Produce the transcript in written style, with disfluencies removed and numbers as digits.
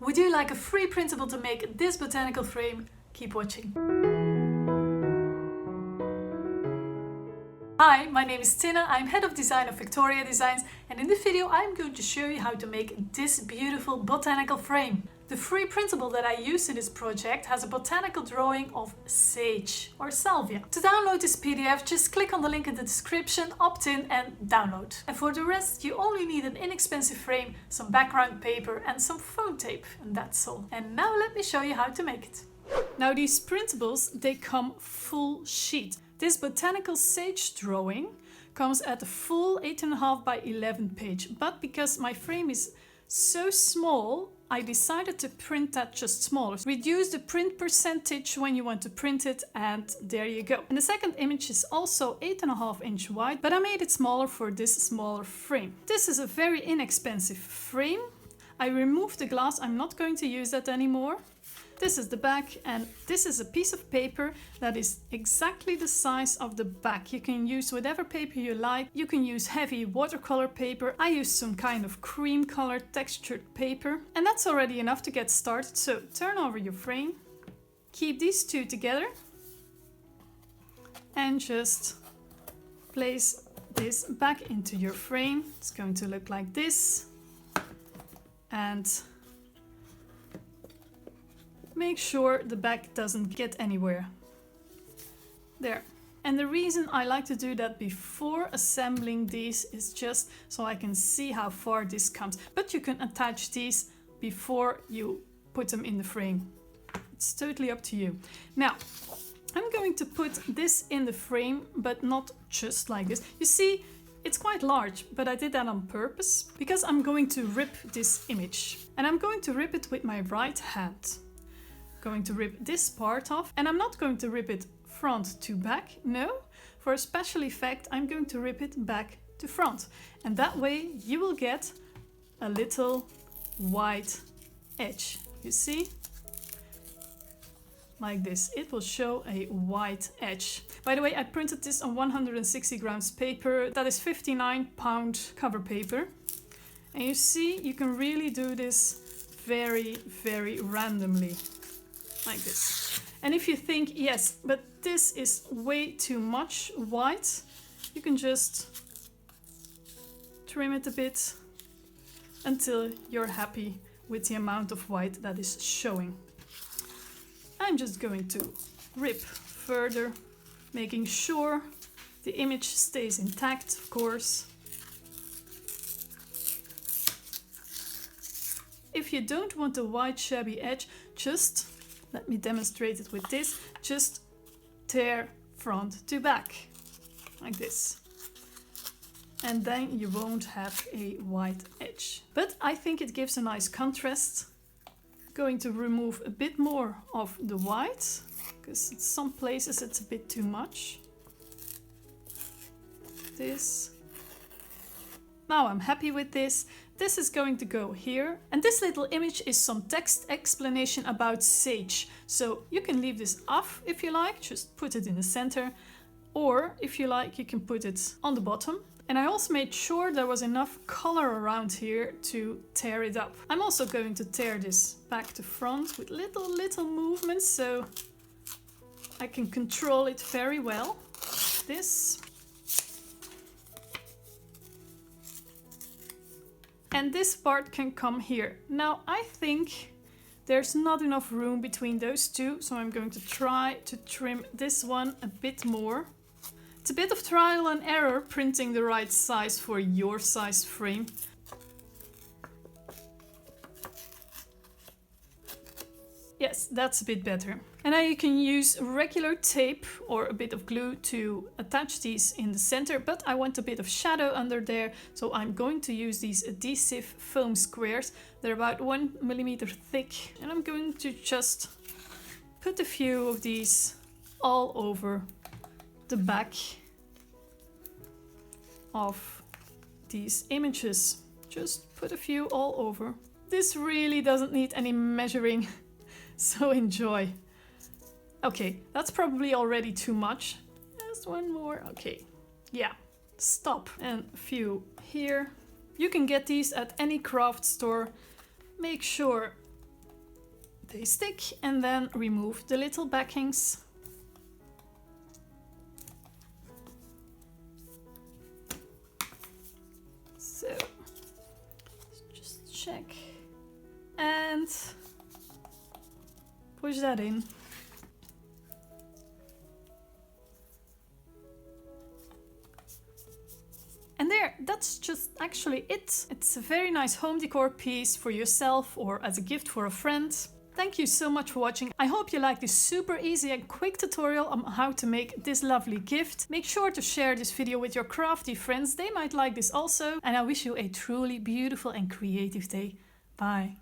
Would you like a free printable to make this botanical frame? Keep watching. Hi, my name is Tina, I'm head of design of VectoriaDesigns, and in this video I'm going to show you how to make this beautiful botanical frame. The free printable that I used in this project has a botanical drawing of sage or salvia. To download this PDF, just click on the link in the description, opt in and download. And for the rest, you only need an inexpensive frame, some background paper and some foam tape, and that's all. And now let me show you how to make it. Now these printables, they come full sheet. This botanical sage drawing comes at a full 8.5 by 11 page, but because my frame is so small, I decided to print that just smaller. Reduce the print percentage when you want to print it, and there you go. And the second image is also 8.5 inch wide, but I made it smaller for this smaller frame. This is a very inexpensive frame. I removed the glass, I'm not going to use that anymore. This is the back, and this is a piece of paper that is exactly the size of the back. You can use whatever paper you like. You can use heavy watercolor paper. I used some kind of cream colored textured paper, and that's already enough to get started. So turn over your frame, keep these two together, and just place this back into your frame. It's going to look like this, and make sure the back doesn't get anywhere. There. And the reason I like to do that before assembling these is just so I can see how far this comes. But you can attach these before you put them in the frame. It's totally up to you. Now, I'm going to put this in the frame, but not just like this. You see, it's quite large, but I did that on purpose because I'm going to rip this image. And I'm going to rip it with my right hand. Going to rip this part off, and I'm not going to rip it front to back. No, for a special effect I'm going to rip it back to front, and that way you will get a little white edge. You see, like this, it will show a white edge. By the way, I printed this on 160 grams paper, that is 59-pound cover paper, and you see you can really do this very randomly. Like this. And if you think, yes, but this is way too much white, you can just trim it a bit until you're happy with the amount of white that is showing. I'm just going to rip further, making sure the image stays intact, of course. If you don't want a white shabby edge, just let me demonstrate it with this. Just tear front to back, like this. And then you won't have a white edge. But I think it gives a nice contrast. Going to remove a bit more of the white, because in some places it's a bit too much. This. Now I'm happy with this. This is going to go here, and this little image is some text explanation about sage. So you can leave this off if you like, just put it in the center, or if you like you can put it on the bottom. And I also made sure there was enough color around here to tear it up. I'm also going to tear this back to front with little movements so I can control it very well. This. And this part can come here. Now I think there's not enough room between those two, so I'm going to try to trim this one a bit more. It's a bit of trial and error printing the right size for your size frame. Yes, that's a bit better. And now you can use regular tape or a bit of glue to attach these in the center, but I want a bit of shadow under there, so I'm going to use these adhesive foam squares. They're about 1 millimeter thick, and I'm going to just put a few of these all over the back of these images. Just put a few all over. This really doesn't need any measuring. So enjoy. Okay, that's probably already too much. Just one more. Okay, yeah, stop. And a few here. You can get these at any craft store. Make sure they stick, and then remove the little backings. So just check and push that in. And there, that's just actually it. It's a very nice home decor piece for yourself or as a gift for a friend. Thank you so much for watching. I hope you like this super easy and quick tutorial on how to make this lovely gift. Make sure to share this video with your crafty friends. They might like this also. And I wish you a truly beautiful and creative day. Bye.